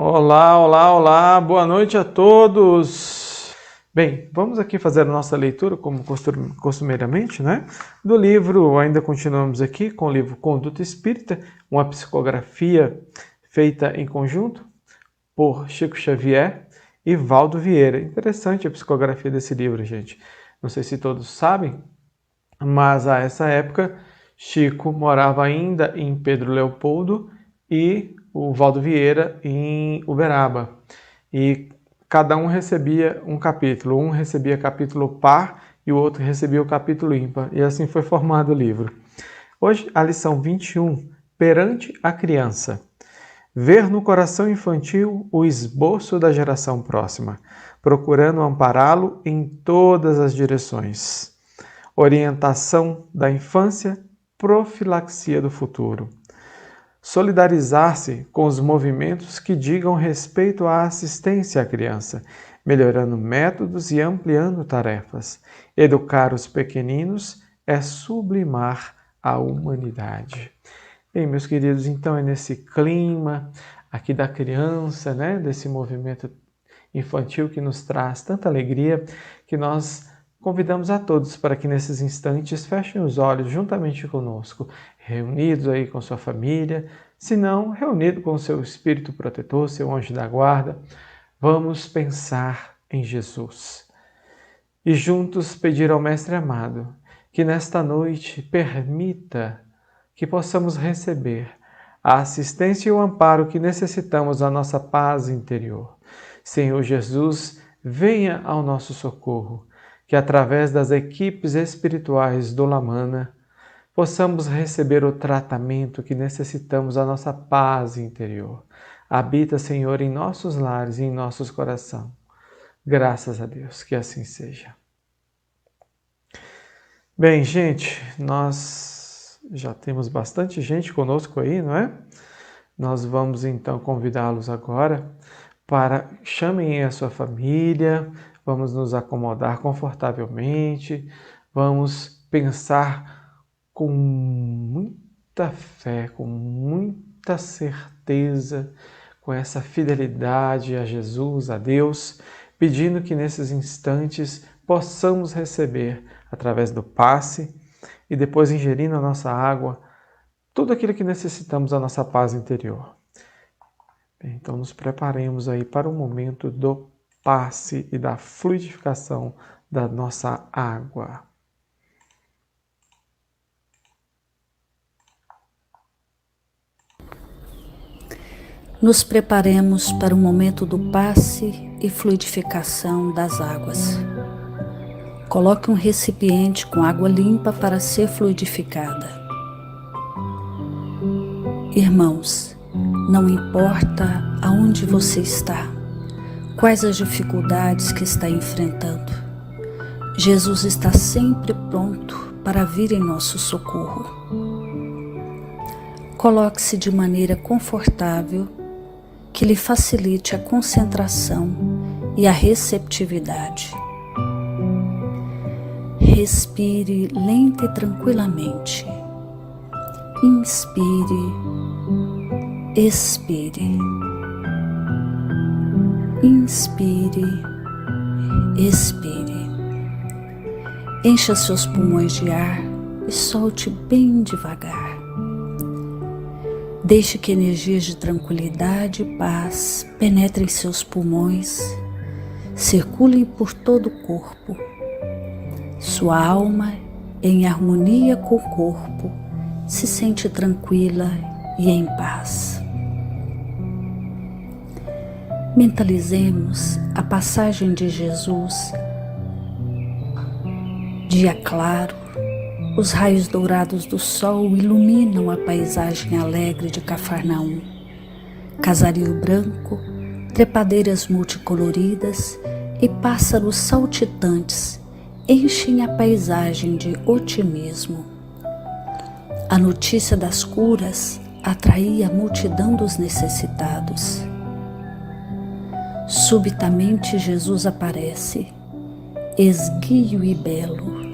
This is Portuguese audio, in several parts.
Olá, olá, olá, boa noite a todos. Bem, vamos aqui fazer a nossa leitura, como costumeiramente, né? Do livro, ainda continuamos aqui com o livro Conduta Espírita, uma psicografia feita em conjunto por Chico Xavier e Valdo Vieira. Interessante a psicografia desse livro, gente. Não sei se todos sabem, mas a essa época Chico morava ainda em Pedro Leopoldo e o Valdo Vieira em Uberaba. E cada um recebia um capítulo. Um recebia capítulo par e o outro recebia o capítulo ímpar. E assim foi formado o livro. Hoje, a lição 21, Perante a Criança. Ver no coração infantil o esboço da geração próxima, procurando ampará-lo em todas as direções. Orientação da infância, profilaxia do futuro. Solidarizar-se com os movimentos que digam respeito à assistência à criança, melhorando métodos e ampliando tarefas. Educar os pequeninos é sublimar a humanidade. Bem, meus queridos, então é nesse clima aqui da criança, né, desse movimento infantil que nos traz tanta alegria, que nós convidamos a todos para que nesses instantes fechem os olhos juntamente conosco, reunidos aí com sua família, se não, reunido com seu espírito protetor, seu anjo da guarda. Vamos pensar em Jesus e juntos pedir ao Mestre amado que nesta noite permita que possamos receber a assistência e o amparo que necessitamos à nossa paz interior. Senhor Jesus, venha ao nosso socorro, que através das equipes espirituais do Lamana possamos receber o tratamento que necessitamos à nossa paz interior. Habita, Senhor, em nossos lares e em nossos corações. Graças a Deus, que assim seja. Bem, gente, nós já temos bastante gente conosco aí, não é? Nós vamos então convidá-los agora para chamem a sua família, vamos nos acomodar confortavelmente, vamos pensar com muita fé, com muita certeza, com essa fidelidade a Jesus, a Deus, pedindo que nesses instantes possamos receber, através do passe e depois ingerindo a nossa água, tudo aquilo que necessitamos da nossa paz interior. Então nos preparemos aí para o momento do passe e da fluidificação da nossa água. Nos preparemos para o momento do passe e fluidificação das águas. Coloque um recipiente com água limpa para ser fluidificada. Irmãos, não importa aonde você está, quais as dificuldades que está enfrentando, Jesus está sempre pronto para vir em nosso socorro. Coloque-se de maneira confortável, que lhe facilite a concentração e a receptividade. Respire lenta e tranquilamente. Inspire, expire. Inspire, expire. Encha seus pulmões de ar e solte bem devagar. Deixe que energias de tranquilidade e paz penetrem seus pulmões, circulem por todo o corpo. Sua alma, em harmonia com o corpo, se sente tranquila e em paz. Mentalizemos a passagem de Jesus, dia claro. Os raios dourados do sol iluminam a paisagem alegre de Cafarnaum. Casario branco, trepadeiras multicoloridas e pássaros saltitantes enchem a paisagem de otimismo. A notícia das curas atraía a multidão dos necessitados. Subitamente Jesus aparece, esguio e belo.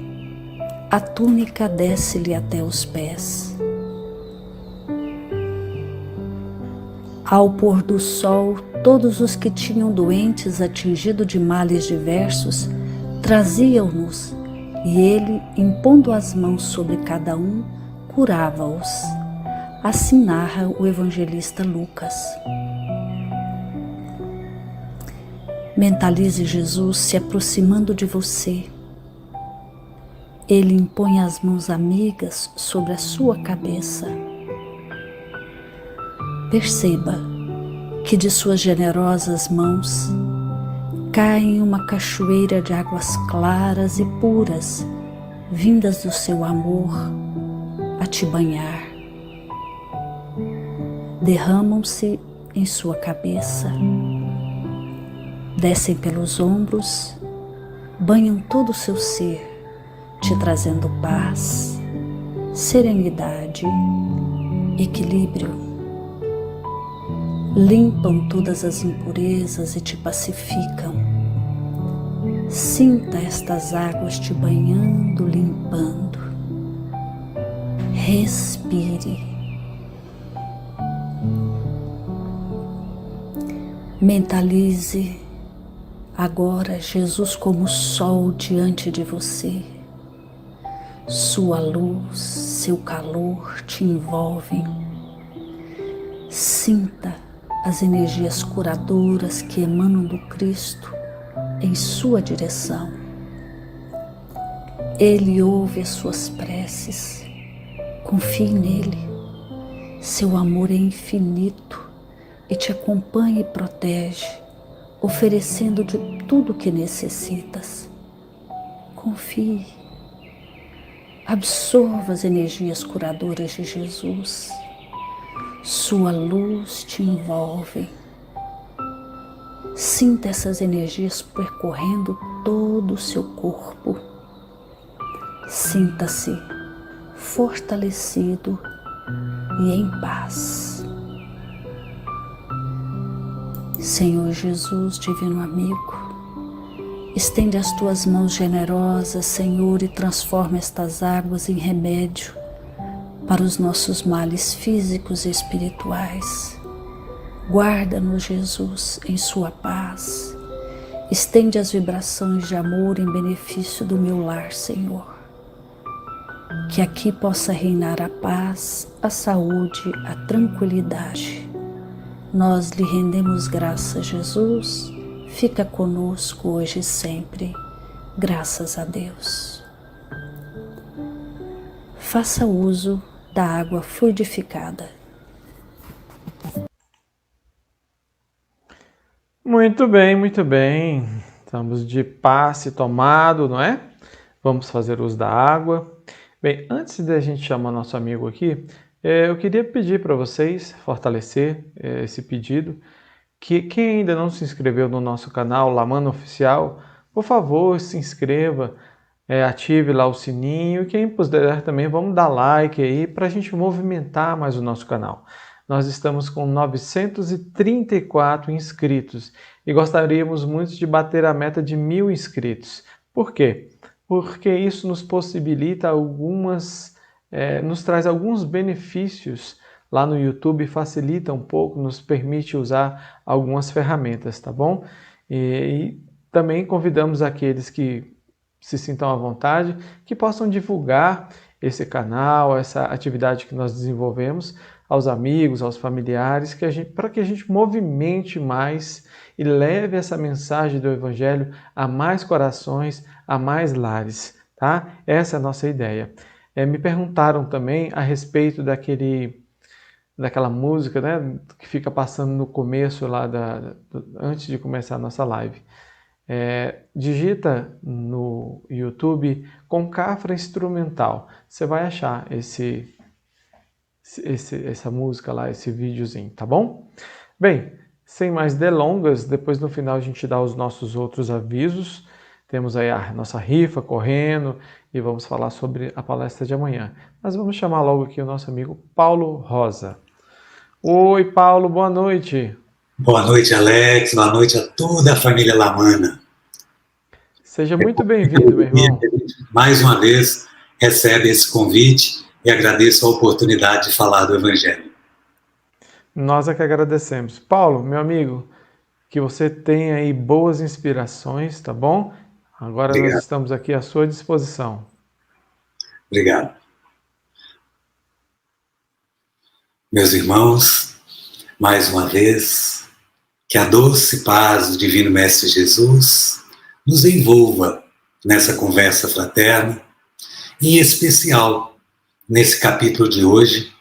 A túnica desce-lhe até os pés. Ao pôr do sol, todos os que tinham doentes atingido de males diversos traziam-nos, e ele, impondo as mãos sobre cada um, curava-os. Assim narra o evangelista Lucas. Mentalize Jesus se aproximando de você. Ele impõe as mãos amigas sobre a sua cabeça. Perceba que de suas generosas mãos cai uma cachoeira de águas claras e puras, vindas do seu amor a te banhar. Derramam-se em sua cabeça, descem pelos ombros, banham todo o seu ser, te trazendo paz, serenidade, equilíbrio. Limpam todas as impurezas e te pacificam. Sinta estas águas te banhando, limpando. Respire. Mentalize agora Jesus como sol diante de você. Sua luz, seu calor te envolvem. Sinta as energias curadoras que emanam do Cristo em sua direção. Ele ouve as suas preces. Confie nele. Seu amor é infinito e te acompanha e protege, oferecendo de tudo o que necessitas. Confie. Absorva as energias curadoras de Jesus. Sua luz te envolve. Sinta essas energias percorrendo todo o seu corpo. Sinta-se fortalecido e em paz. Senhor Jesus, divino amigo, estende as tuas mãos generosas, Senhor, e transforma estas águas em remédio para os nossos males físicos e espirituais. Guarda-nos, Jesus, em sua paz. Estende as vibrações de amor em benefício do meu lar, Senhor. Que aqui possa reinar a paz, a saúde, a tranquilidade. Nós lhe rendemos graças, Jesus. Fica conosco hoje e sempre. Graças a Deus. Faça uso da água fluidificada. Muito bem, muito bem. Estamos de passe tomado, não é? Vamos fazer uso da água. Bem, antes de a gente chamar nosso amigo aqui, eu queria pedir para vocês fortalecer esse pedido, que quem ainda não se inscreveu no nosso canal Lamana Oficial, por favor, se inscreva, ative lá o sininho, e quem puder também, vamos dar like aí para a gente movimentar mais o nosso canal. Nós estamos com 934 inscritos e gostaríamos muito de bater a meta de 1000 inscritos. Por quê? Porque isso nos possibilita nos traz alguns benefícios lá no YouTube, facilita um pouco, nos permite usar algumas ferramentas, tá bom? E também convidamos aqueles que se sintam à vontade, que possam divulgar esse canal, essa atividade que nós desenvolvemos aos amigos, aos familiares, para que a gente movimente mais e leve essa mensagem do Evangelho a mais corações, a mais lares, tá? Essa é a nossa ideia. Me perguntaram também a respeito daquela música, né, que fica passando no começo lá antes de começar a nossa live. Digita no YouTube Concafra Instrumental. Você vai achar essa música lá, esse videozinho, tá bom? Bem, sem mais delongas, depois no final a gente dá os nossos outros avisos. Temos aí a nossa rifa correndo e vamos falar sobre a palestra de amanhã. Mas vamos chamar logo aqui o nosso amigo Paulo Rosa. Oi, Paulo, boa noite. Boa noite, Alex. Boa noite a toda a família Lamana. Seja muito bem-vindo, meu irmão. Mais uma vez, recebe esse convite e agradeço a oportunidade de falar do Evangelho. Nós é que agradecemos. Paulo, meu amigo, que você tenha aí boas inspirações, tá bom? Agora nós Obrigado, estamos aqui à sua disposição. obrigado. Meus irmãos, mais uma vez, que a doce paz do Divino Mestre Jesus nos envolva nessa conversa fraterna, em especial nesse capítulo de hoje,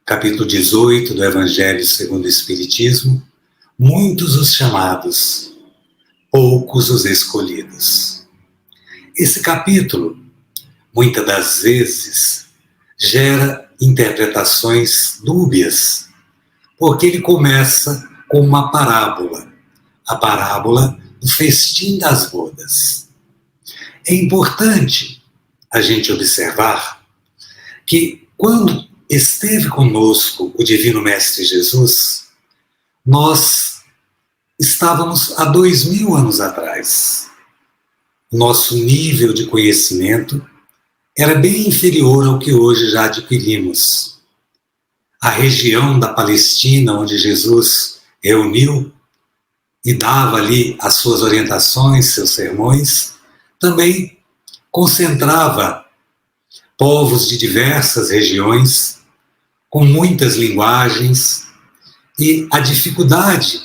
capítulo 18 do Evangelho segundo o Espiritismo, muitos os chamados, poucos os escolhidos. Esse capítulo, muitas das vezes, gera interpretações dúbias, porque ele começa com uma parábola, a parábola do festim das bodas. É importante a gente observar que quando esteve conosco o Divino Mestre Jesus, nós estávamos há 2000 anos atrás. O nosso nível de conhecimento era bem inferior ao que hoje já adquirimos. A região da Palestina, onde Jesus reuniu e dava ali as suas orientações, seus sermões, também concentrava povos de diversas regiões, com muitas linguagens, e a dificuldade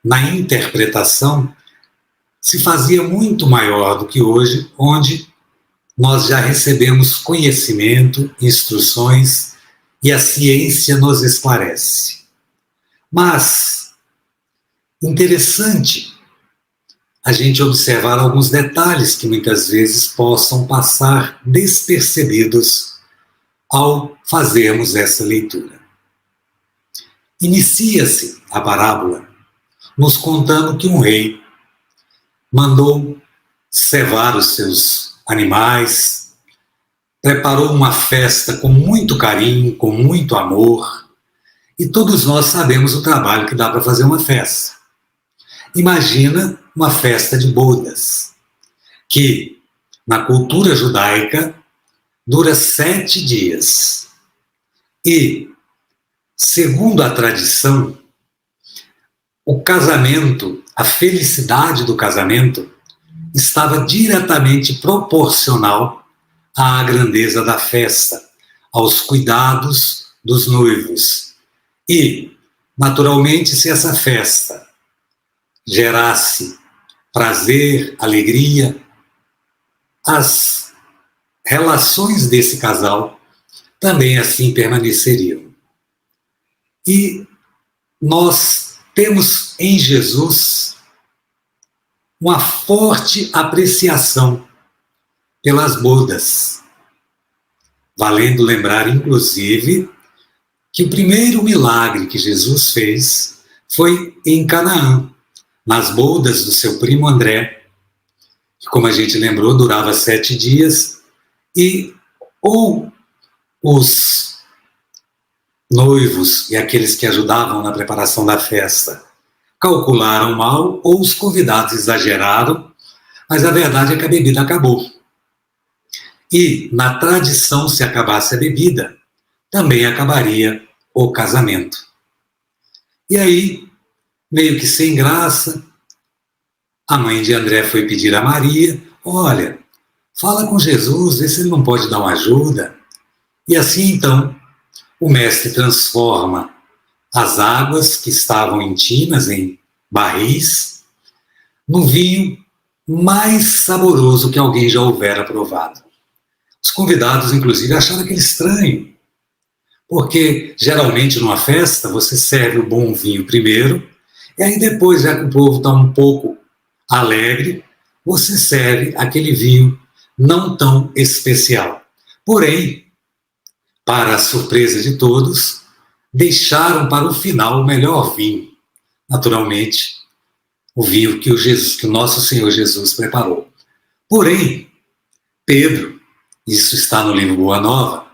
na interpretação se fazia muito maior do que hoje, onde nós já recebemos conhecimento, instruções, e a ciência nos esclarece. Mas, interessante a gente observar alguns detalhes que muitas vezes possam passar despercebidos ao fazermos essa leitura. Inicia-se a parábola nos contando que um rei mandou cevar os seus animais, preparou uma festa com muito carinho, com muito amor, e todos nós sabemos o trabalho que dá para fazer uma festa. Imagina uma festa de bodas, que na cultura judaica dura 7 dias. E, segundo a tradição, o casamento, a felicidade do casamento, estava diretamente proporcional à grandeza da festa, aos cuidados dos noivos. E, naturalmente, se essa festa gerasse prazer, alegria, as relações desse casal também assim permaneceriam. E nós temos em Jesus uma forte apreciação pelas bodas, valendo lembrar, inclusive, que o primeiro milagre que Jesus fez foi em Canaã, nas bodas do seu primo André, que, como a gente lembrou, durava 7 dias, e ou os noivos e aqueles que ajudavam na preparação da festa calcularam mal, ou os convidados exageraram, mas a verdade é que a bebida acabou. E, na tradição, se acabasse a bebida, também acabaria o casamento. E aí, meio que sem graça, a mãe de André foi pedir a Maria, olha, fala com Jesus, vê se ele não pode dar uma ajuda. E assim, então, o mestre transforma as águas que estavam em tinas, em barris, no vinho mais saboroso que alguém já houvera provado. Os convidados, inclusive, acharam aquilo estranho, porque geralmente numa festa você serve o bom vinho primeiro, e aí depois, já que o povo está um pouco alegre, você serve aquele vinho não tão especial. Porém, para a surpresa de todos, deixaram para o final o melhor vinho. Naturalmente, o vinho que o nosso Senhor Jesus preparou. Porém, Pedro, isso está no livro Boa Nova,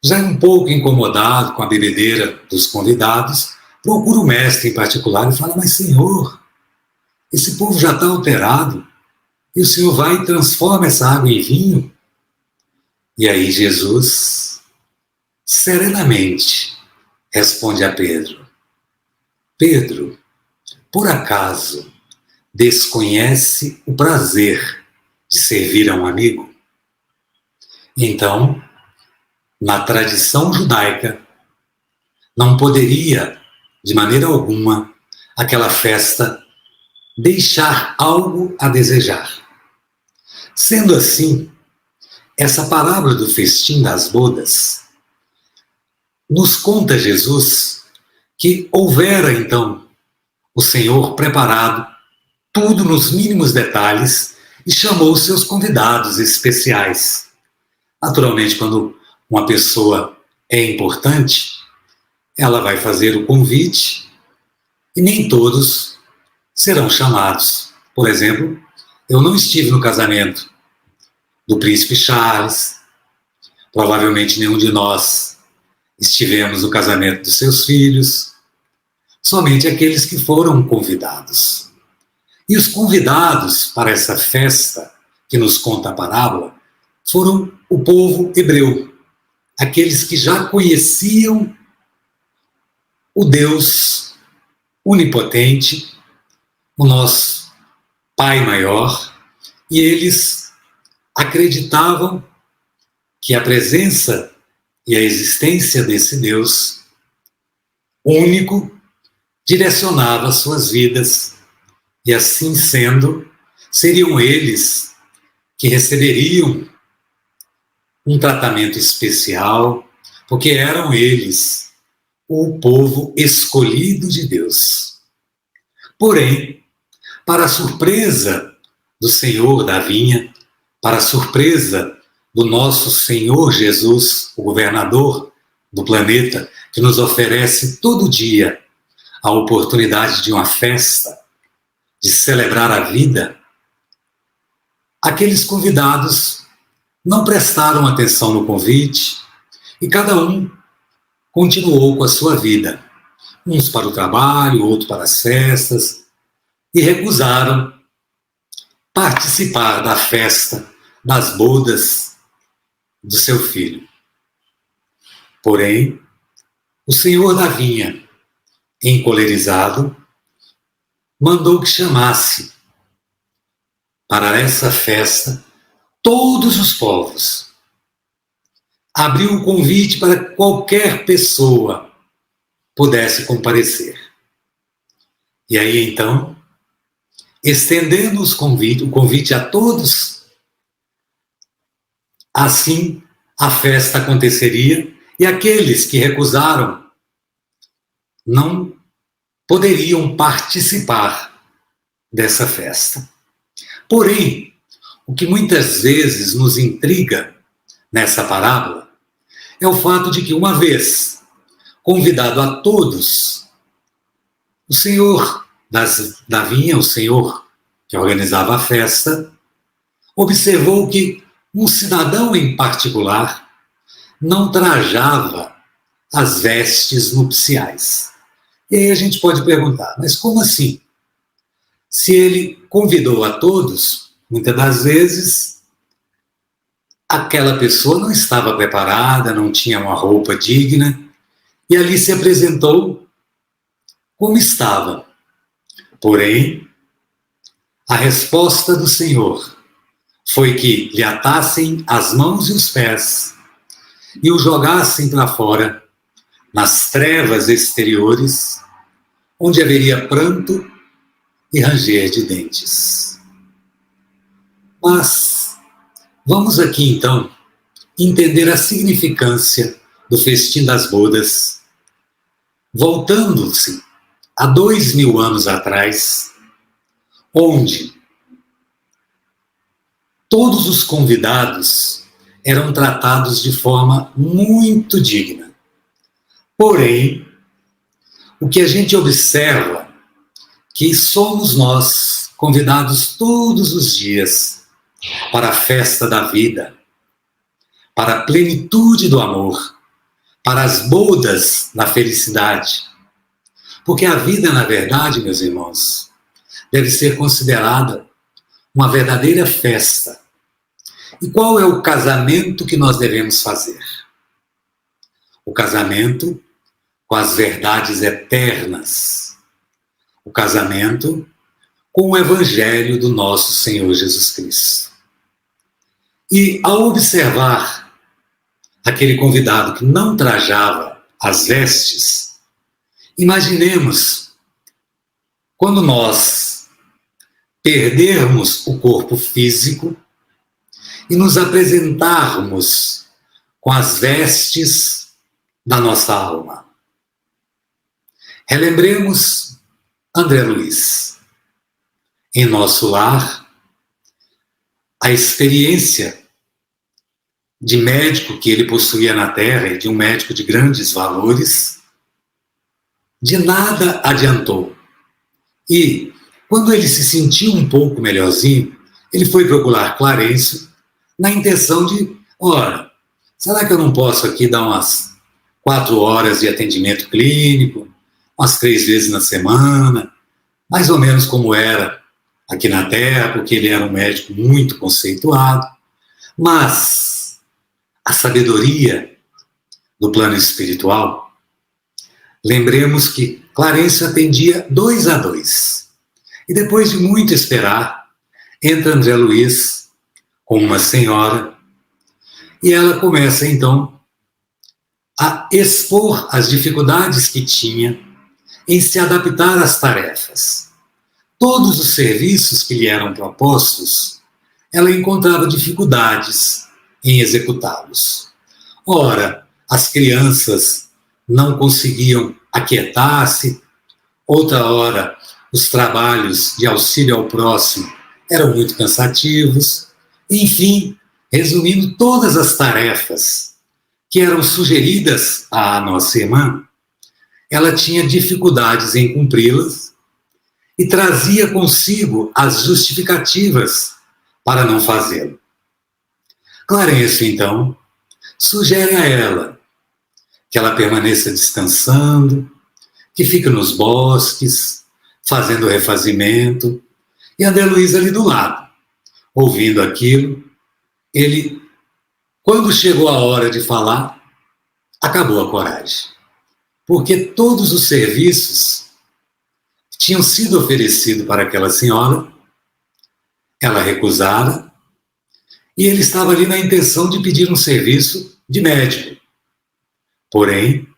já um pouco incomodado com a bebedeira dos convidados, procura o mestre em particular e fala, mas Senhor, esse povo já está alterado, e o Senhor vai e transforma essa água em vinho? E aí Jesus, serenamente, responde a Pedro: Pedro, por acaso desconhece o prazer de servir a um amigo? Então, na tradição judaica, não poderia, de maneira alguma, aquela festa deixar algo a desejar. Sendo assim, essa parábola do festim das bodas nos conta Jesus que houvera então o Senhor preparado tudo nos mínimos detalhes e chamou os seus convidados especiais. Naturalmente, quando uma pessoa é importante, ela vai fazer o convite e nem todos serão chamados. Por exemplo, eu não estive no casamento do príncipe Charles, provavelmente nenhum de nós estivemos no casamento dos seus filhos, somente aqueles que foram convidados. E os convidados para essa festa que nos conta a parábola foram o povo hebreu, aqueles que já conheciam o Deus onipotente, o nosso Pai maior, e eles acreditavam que a presença e a existência desse Deus único direcionava suas vidas, e assim sendo, seriam eles que receberiam um tratamento especial, porque eram eles o povo escolhido de Deus. Porém, para a surpresa do Senhor da vinha, para a surpresa do nosso Senhor Jesus, o governador do planeta, que nos oferece todo dia a oportunidade de uma festa, de celebrar a vida, aqueles convidados não prestaram atenção no convite e cada um continuou com a sua vida, uns para o trabalho, outros para as festas, e recusaram participar da festa, das bodas do seu filho. Porém, o Senhor da vinha, encolerizado, mandou que chamasse para essa festa todos os povos. Abriu o convite para que qualquer pessoa pudesse comparecer. E aí então, estendendo o convite a todos, assim a festa aconteceria e aqueles que recusaram não poderiam participar dessa festa. Porém, o que muitas vezes nos intriga nessa parábola é o fato de que, uma vez convidado a todos, o Senhor da vinha, o Senhor que organizava a festa, observou que um cidadão em particular não trajava as vestes nupciais. E aí a gente pode perguntar, mas como assim? Se ele convidou a todos, muitas das vezes, aquela pessoa não estava preparada, não tinha uma roupa digna, e ali se apresentou como estava. Porém, a resposta do Senhor foi que lhe atassem as mãos e os pés e o jogassem para fora, nas trevas exteriores, onde haveria pranto e ranger de dentes. Mas vamos aqui então entender a significância do festim das bodas, voltando-se a 2000 anos atrás, onde todos os convidados eram tratados de forma muito digna. Porém, o que a gente observa que somos nós convidados todos os dias para a festa da vida, para a plenitude do amor, para as bodas da felicidade. Porque a vida, na verdade, meus irmãos, deve ser considerada uma verdadeira festa. E qual é o casamento que nós devemos fazer? O casamento com as verdades eternas. O casamento com o Evangelho do nosso Senhor Jesus Cristo. E ao observar aquele convidado que não trajava as vestes, imaginemos quando nós perdermos o corpo físico e nos apresentarmos com as vestes da nossa alma. Relembremos André Luiz. Em nosso lar, a experiência de médico que ele possuía na Terra, e de um médico de grandes valores, de nada adiantou. E, quando ele se sentiu um pouco melhorzinho, ele foi procurar Clarencio na intenção de, ora, será que eu não posso aqui dar umas 4 horas de atendimento clínico, umas 3 vezes na semana, mais ou menos como era aqui na Terra, porque ele era um médico muito conceituado, mas a sabedoria do plano espiritual, lembremos que Clarencio atendia 2 a 2. E depois de muito esperar, entra André Luiz com uma senhora e ela começa então a expor as dificuldades que tinha em se adaptar às tarefas. Todos os serviços que lhe eram propostos, ela encontrava dificuldades em executá-los. Ora, as crianças não conseguiam aquietar-se, outra hora os trabalhos de auxílio ao próximo eram muito cansativos. Enfim, resumindo todas as tarefas que eram sugeridas à nossa irmã, ela tinha dificuldades em cumpri-las e trazia consigo as justificativas para não fazê-lo. Clarencio, então, sugere a ela que ela permaneça descansando, que fique nos bosques, fazendo refazimento, e André Luiz ali do lado, ouvindo aquilo. Ele, quando chegou a hora de falar, acabou a coragem, porque todos os serviços que tinham sido oferecidos para aquela senhora, ela recusara, e ele estava ali na intenção de pedir um serviço de médico. Porém,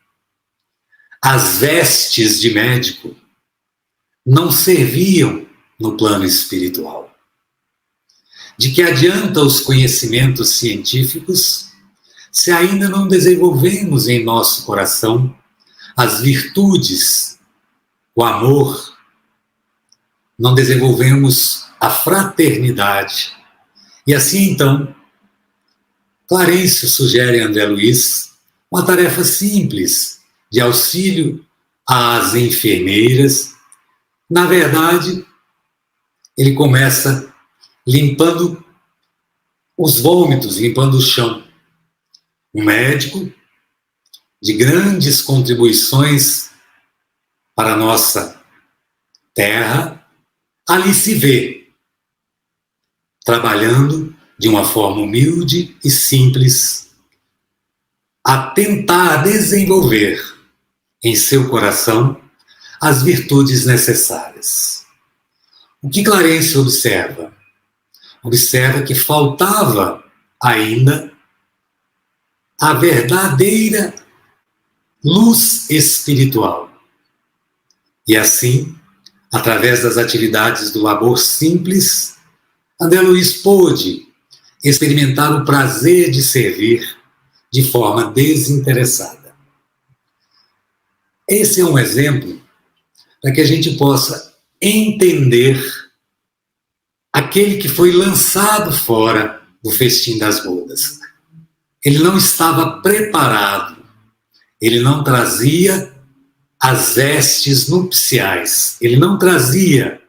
as vestes de médico não serviam no plano espiritual. De que adianta os conhecimentos científicos se ainda não desenvolvemos em nosso coração as virtudes, o amor, não desenvolvemos a fraternidade. E assim, então, Clarencio sugere a André Luiz uma tarefa simples de auxílio às enfermeiras. Na verdade, ele começa limpando os vômitos, limpando o chão. Um médico de grandes contribuições para a nossa terra, ali se vê, trabalhando de uma forma humilde e simples, a tentar desenvolver em seu coração as virtudes necessárias. O que Clarencio observa? Observa que faltava ainda a verdadeira luz espiritual. E assim, através das atividades do labor simples, André Luiz pôde experimentar o prazer de servir de forma desinteressada. Esse é um exemplo para que a gente possa entender aquele que foi lançado fora do festim das bodas. Ele não estava preparado, ele não trazia as vestes nupciais, ele não trazia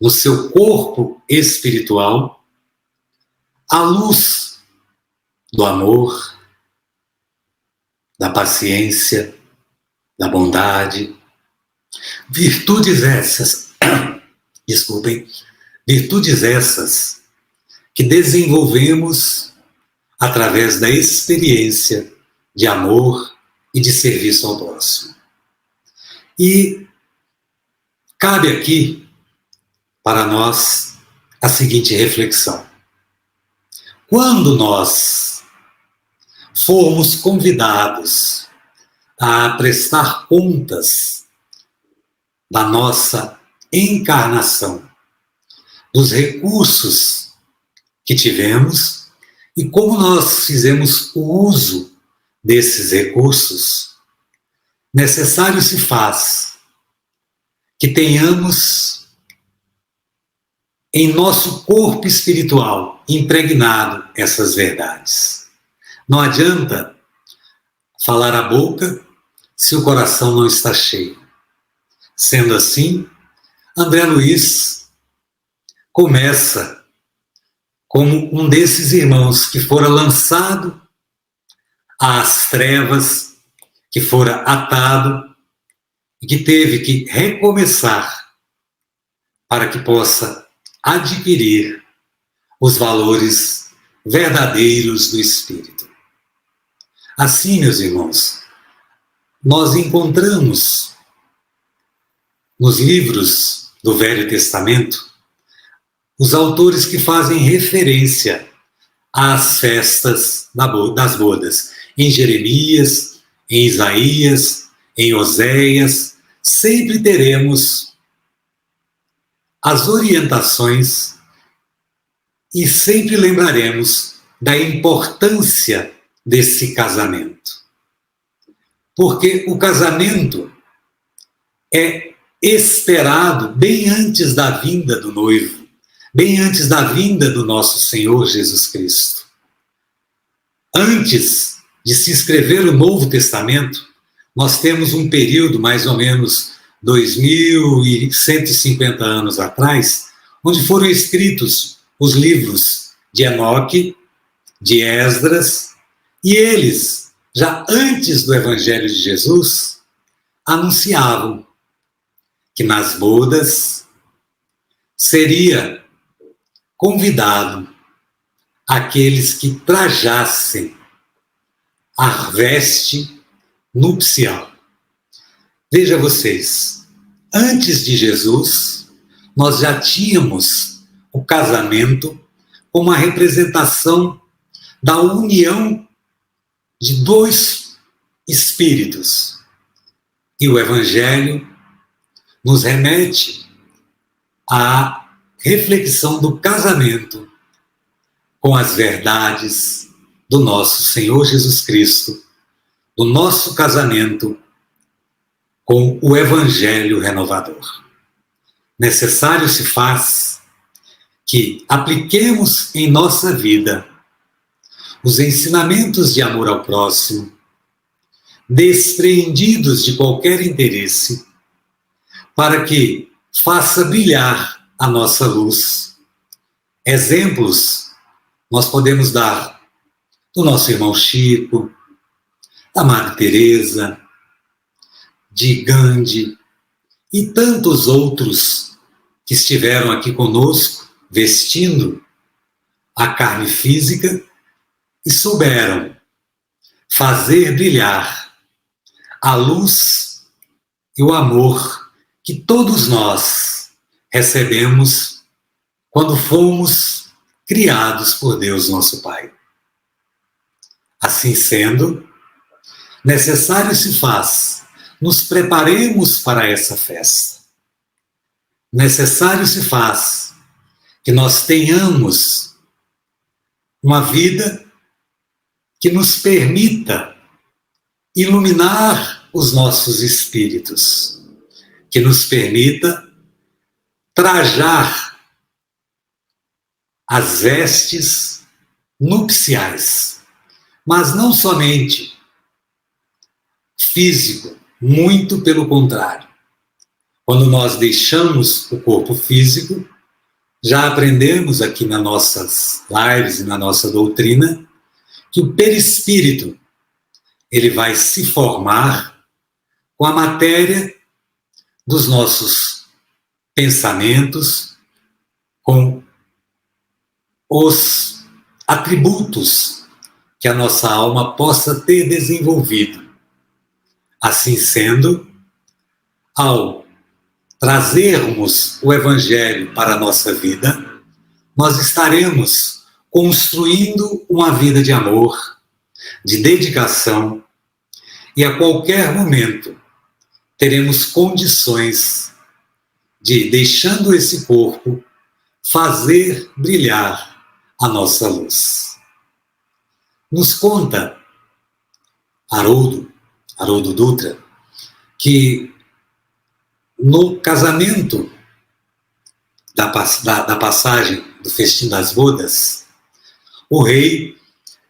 no seu corpo espiritual a luz do amor, da paciência, da bondade, virtudes essas, virtudes essas que desenvolvemos através da experiência de amor e de serviço ao próximo. E cabe aqui para nós a seguinte reflexão. Quando nós formos convidados a prestar contas da nossa encarnação, dos recursos que tivemos e como nós fizemos o uso desses recursos, necessário se faz que tenhamos em nosso corpo espiritual impregnado essas verdades. Não adianta falar a boca se o coração não está cheio. Sendo assim, André Luiz começa como um desses irmãos que fora lançado às trevas, que fora atado e que teve que recomeçar para que possa adquirir os valores verdadeiros do Espírito. Assim, meus irmãos, nós encontramos nos livros do Velho Testamento os autores que fazem referência às festas das bodas. Em Jeremias, em Isaías, em Oséias, sempre teremos as orientações e sempre lembraremos da importância desse casamento. Porque o casamento é esperado bem antes da vinda do noivo, bem antes da vinda do nosso Senhor Jesus Cristo. Antes de se escrever o Novo Testamento, nós temos um período, mais ou menos 2150 anos atrás, onde foram escritos os livros de Enoque, de Esdras, e eles, já antes do Evangelho de Jesus, anunciavam que nas bodas seria convidado aqueles que trajassem a veste nupcial. Veja vocês, antes de Jesus, nós já tínhamos o casamento como uma representação da união de dois espíritos. E o Evangelho nos remete à reflexão do casamento com as verdades do nosso Senhor Jesus Cristo, do nosso casamento com o Evangelho renovador. Necessário se faz que apliquemos em nossa vida os ensinamentos de amor ao próximo, despreendidos de qualquer interesse, para que faça brilhar a nossa luz. Exemplos nós podemos dar do nosso irmão Chico, da Madre Teresa, de Gandhi e tantos outros que estiveram aqui conosco, vestindo a carne física e souberam fazer brilhar a luz e o amor que todos nós recebemos quando fomos criados por Deus nosso Pai. Assim sendo, necessário se faz nos preparemos para essa festa. Necessário se faz que nós tenhamos uma vida que nos permita iluminar os nossos espíritos, que nos permita trajar as vestes nupciais, mas não somente físico, muito pelo contrário. Quando nós deixamos o corpo físico, já aprendemos aqui nas nossas lives e na nossa doutrina que o perispírito ele vai se formar com a matéria dos nossos pensamentos, com os atributos que a nossa alma possa ter desenvolvido. Assim sendo, ao trazermos o Evangelho para a nossa vida, nós estaremos construindo uma vida de amor, de dedicação, e a qualquer momento teremos condições de, deixando esse corpo, fazer brilhar a nossa luz. Nos conta Haroldo Dutra, que no casamento da passagem do festim das bodas, o rei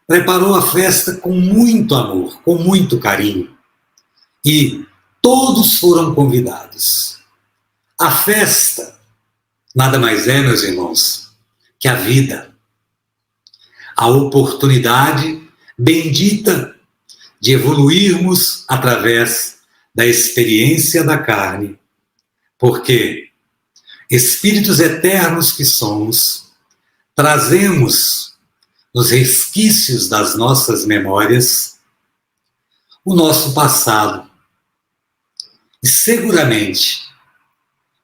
preparou a festa com muito amor, com muito carinho, e todos foram convidados. A festa nada mais é, meus irmãos, que a vida, a oportunidade bendita de evoluirmos através da experiência da carne, porque espíritos eternos que somos, trazemos nos resquícios das nossas memórias o nosso passado. E seguramente,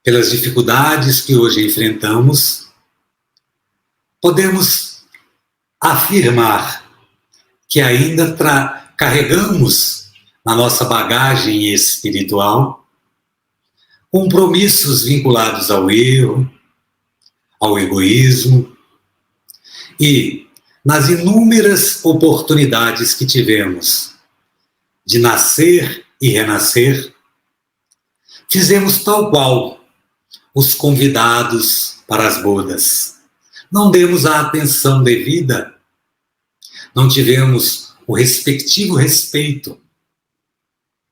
pelas dificuldades que hoje enfrentamos, podemos afirmar que ainda carregamos na nossa bagagem espiritual compromissos vinculados ao erro, ao egoísmo, e nas inúmeras oportunidades que tivemos de nascer e renascer, fizemos tal qual os convidados para as bodas. Não demos a atenção devida, não tivemos o respectivo respeito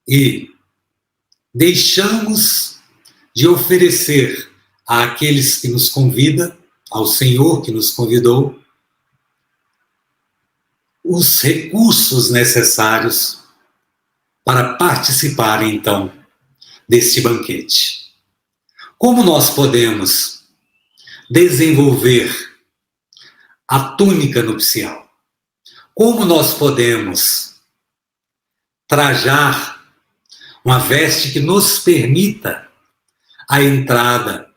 e deixamos de oferecer àqueles que nos convidam, ao Senhor que nos convidou, os recursos necessários para participar, então, deste banquete. Como nós podemos desenvolver a túnica nupcial? Como nós podemos trajar uma veste que nos permita a entrada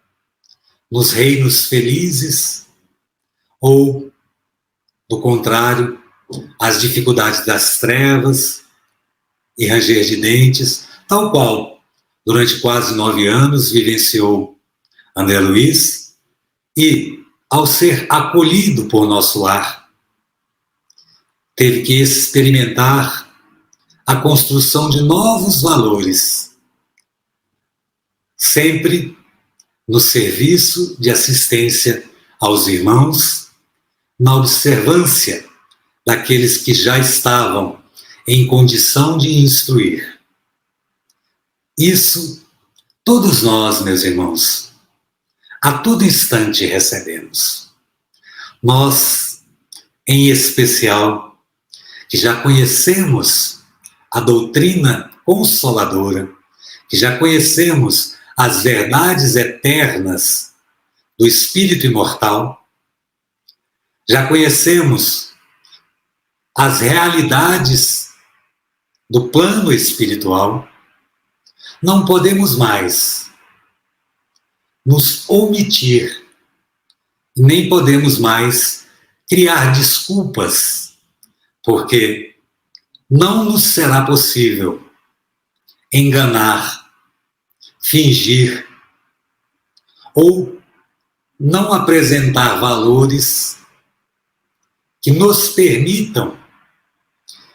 nos reinos felizes ou, do contrário, as dificuldades das trevas e ranger de dentes, tal qual durante quase 9 anos vivenciou André Luiz, e ao ser acolhido por nosso lar, teve que experimentar a construção de novos valores, sempre no serviço de assistência aos irmãos, na observância daqueles que já estavam em condição de instruir. Isso, todos nós, meus irmãos, a todo instante recebemos. Nós, em especial, que já conhecemos a doutrina consoladora, que já conhecemos as verdades eternas do Espírito imortal, já conhecemos as realidades do plano espiritual, não podemos mais nos omitir, nem podemos mais criar desculpas, porque não nos será possível enganar, fingir ou não apresentar valores que nos permitam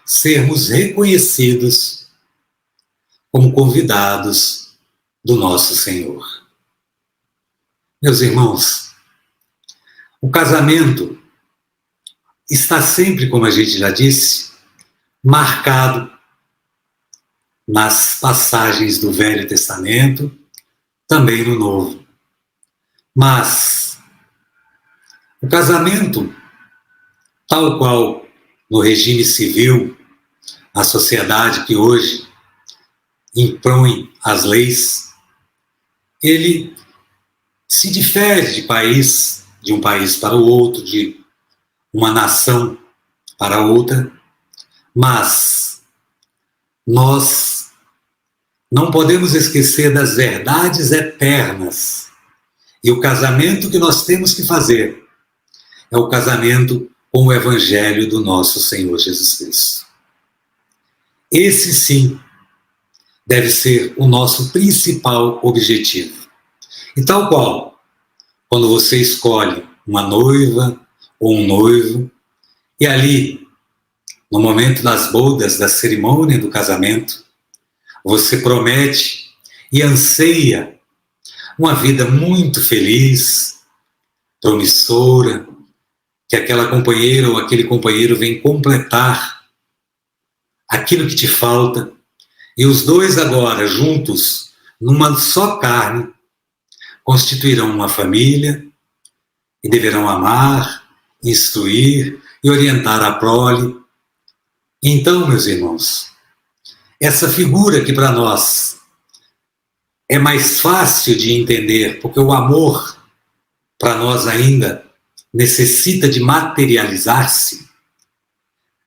sermos reconhecidos como convidados do nosso Senhor. Meus irmãos, o casamento está sempre, como a gente já disse, marcado nas passagens do Velho Testamento, também no Novo. Mas o casamento, tal qual no regime civil, a sociedade que hoje impõe as leis, ele se difere de um país para o outro, de uma nação para outra, mas nós não podemos esquecer das verdades eternas. E o casamento que nós temos que fazer é o casamento com o Evangelho do nosso Senhor Jesus Cristo. Esse sim deve ser o nosso principal objetivo. E tal qual, quando você escolhe uma noiva ou um noivo, e ali, no momento das bodas, da cerimônia do casamento, você promete e anseia uma vida muito feliz, promissora, que aquela companheira ou aquele companheiro vem completar aquilo que te falta, e os dois agora, juntos, numa só carne, constituirão uma família e deverão amar, instruir e orientar a prole. Então, meus irmãos, essa figura que para nós é mais fácil de entender, porque o amor para nós ainda necessita de materializar-se.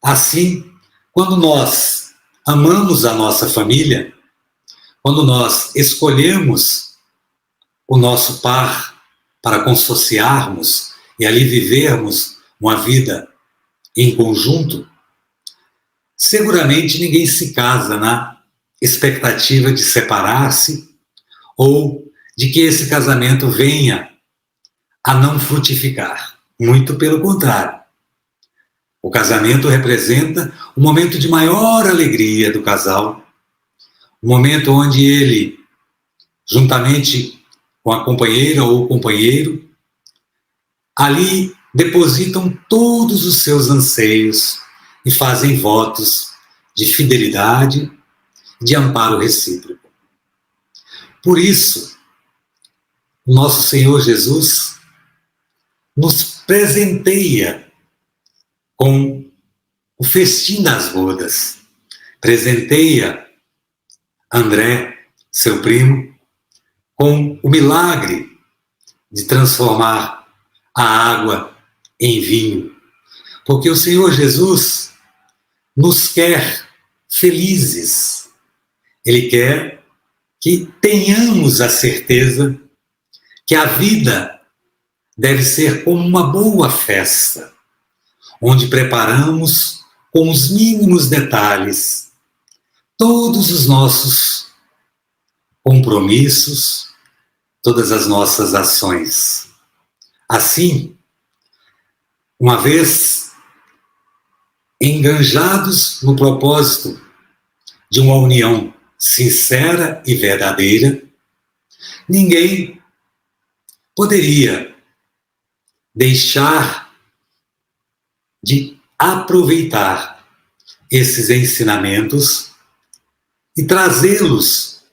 Assim, quando nós amamos a nossa família, quando nós escolhemos o nosso par para consociarmos e ali vivermos uma vida em conjunto, seguramente ninguém se casa na expectativa de separar-se ou de que esse casamento venha a não frutificar. Muito pelo contrário. O casamento representa o momento de maior alegria do casal, o momento onde ele, juntamente com a companheira ou o companheiro, ali depositam todos os seus anseios e fazem votos de fidelidade, de amparo recíproco. Por isso, o nosso Senhor Jesus nos presenteia com o festim das bodas. Presenteia André, seu primo, com o milagre de transformar a água em vinho. Porque o Senhor Jesus nos quer felizes. Ele quer que tenhamos a certeza que a vida deve ser como uma boa festa, onde preparamos com os mínimos detalhes todos os nossos compromissos, todas as nossas ações. Assim, uma vez enganjados no propósito de uma união sincera e verdadeira, ninguém poderia deixar de aproveitar esses ensinamentos e trazê-los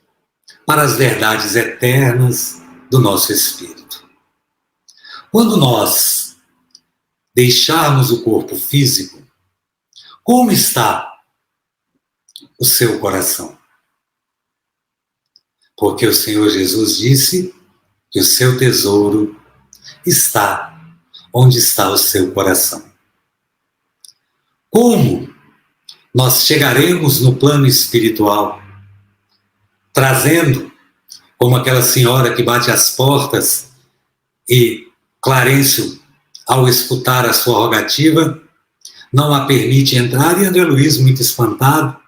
para as verdades eternas do nosso espírito. Quando nós deixarmos o corpo físico, como está o seu coração? Porque o Senhor Jesus disse que o seu tesouro está onde está o seu coração. Como nós chegaremos no plano espiritual, trazendo, como aquela senhora que bate as portas e Clarencio, ao escutar a sua rogativa, não a permite entrar, e André Luiz, muito espantado,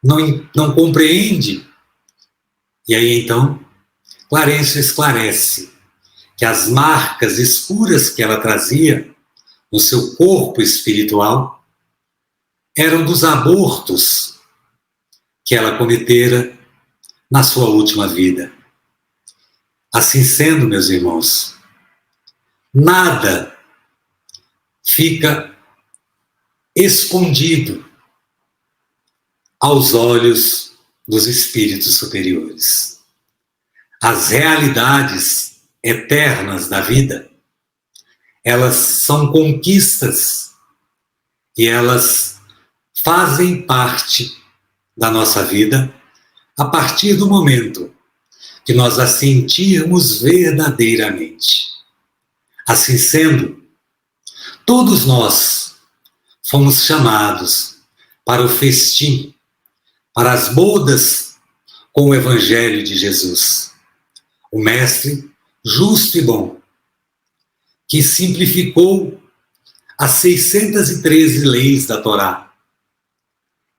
não compreende. E aí então, Clarencio esclarece que as marcas escuras que ela trazia no seu corpo espiritual eram dos abortos que ela cometera na sua última vida. Assim sendo, meus irmãos, nada fica escondido aos olhos dos espíritos superiores. As realidades eternas da vida, elas são conquistas e elas fazem parte da nossa vida a partir do momento que nós a sentirmos verdadeiramente. Assim sendo, todos nós fomos chamados para o festim para as bodas com o Evangelho de Jesus. O Mestre justo e bom, que simplificou as 613 leis da Torá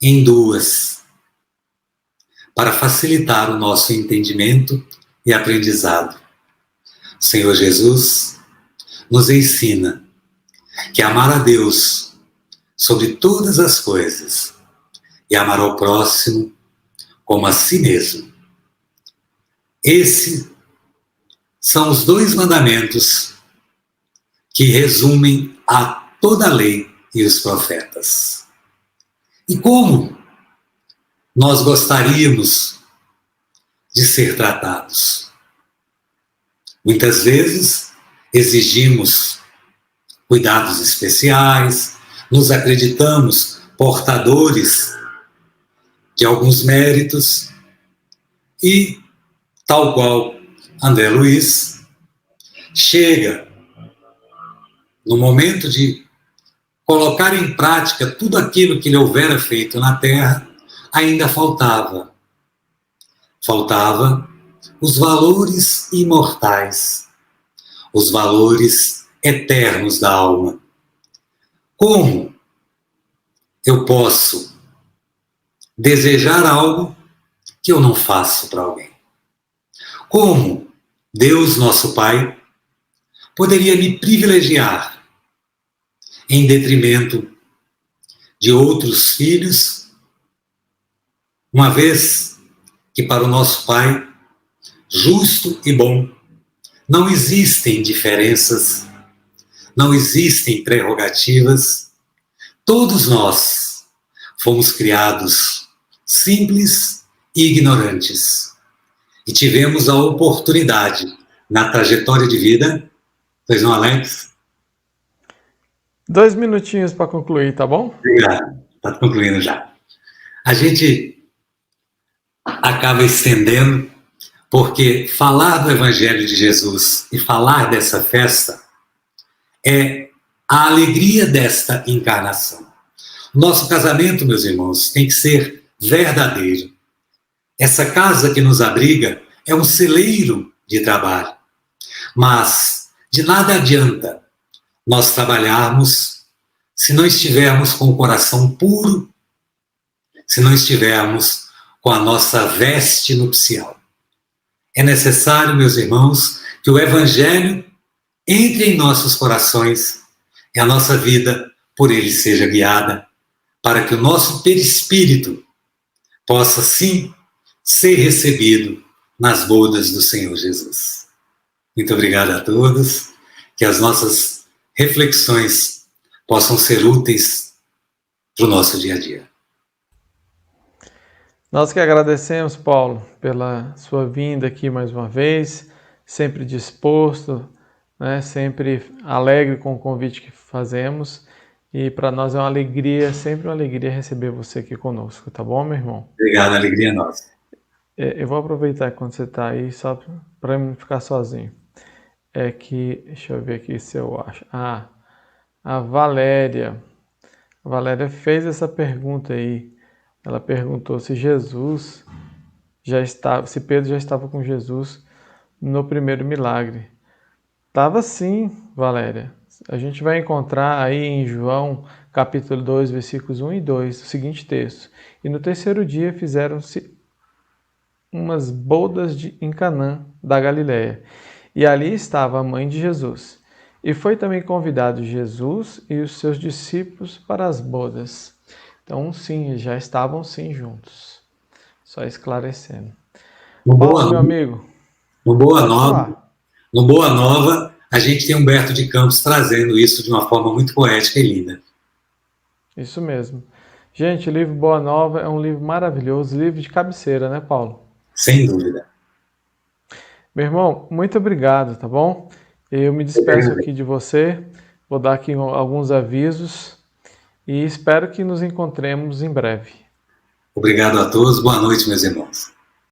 em duas, para facilitar o nosso entendimento e aprendizado. O Senhor Jesus nos ensina que amar a Deus sobre todas as coisas e amar ao próximo como a si mesmo. Esses são os 2 mandamentos que resumem a toda a lei e os profetas. E como nós gostaríamos de ser tratados? Muitas vezes exigimos cuidados especiais, nos acreditamos portadores de alguns méritos e, tal qual André Luiz, chega no momento de colocar em prática tudo aquilo que lhe houvera feito na terra, ainda faltava. Faltava os valores imortais, os valores eternos da alma. Como eu posso desejar algo que eu não faço para alguém? Como Deus, nosso Pai, poderia me privilegiar em detrimento de outros filhos, uma vez que para o nosso Pai, justo e bom, não existem diferenças, não existem prerrogativas. Todos nós fomos criados simples e ignorantes e tivemos a oportunidade na trajetória de vida. Pois não, Alex? 2 minutinhos para concluir, tá bom? Obrigado, está concluindo já. A gente acaba estendendo, porque falar do Evangelho de Jesus e falar dessa festa é a alegria desta encarnação. Nosso casamento, meus irmãos, tem que ser verdadeiro. Essa casa que nos abriga é um celeiro de trabalho, mas de nada adianta nós trabalharmos se não estivermos com o coração puro, se não estivermos com a nossa veste nupcial. É necessário, meus irmãos, que o Evangelho entre em nossos corações e a nossa vida por ele seja guiada, para que o nosso perispírito possa, sim, ser recebido nas bodas do Senhor Jesus. Muito obrigado a todos, que as nossas reflexões possam ser úteis para o nosso dia a dia. Nós que agradecemos, Paulo, pela sua vinda aqui mais uma vez, sempre disposto, né, sempre alegre com o convite que fazemos, e para nós é uma alegria, sempre uma alegria receber você aqui conosco, tá bom, meu irmão? Obrigado, a alegria é nossa. Eu vou aproveitar quando você está aí, só para não ficar sozinho. Deixa eu ver aqui se eu acho. A Valéria fez essa pergunta aí. Ela perguntou se se Pedro já estava com Jesus no primeiro milagre. Estava sim, Valéria. A gente vai encontrar aí em João, capítulo 2, versículos 1 e 2, o seguinte texto. E no terceiro dia fizeram-se umas bodas em Canaã da Galileia. E ali estava a mãe de Jesus. E foi também convidado Jesus e os seus discípulos para as bodas. Então, sim, já estavam sim juntos. Só esclarecendo. Paulo, meu amigo. No Boa Nova, a gente tem Humberto de Campos trazendo isso de uma forma muito poética e linda. Isso mesmo. Gente, o livro Boa Nova é um livro maravilhoso, livro de cabeceira, né, Paulo? Sem dúvida. Meu irmão, muito obrigado, tá bom? Eu me despeço aqui de você, vou dar aqui alguns avisos e espero que nos encontremos em breve. Obrigado a todos, boa noite, meus irmãos.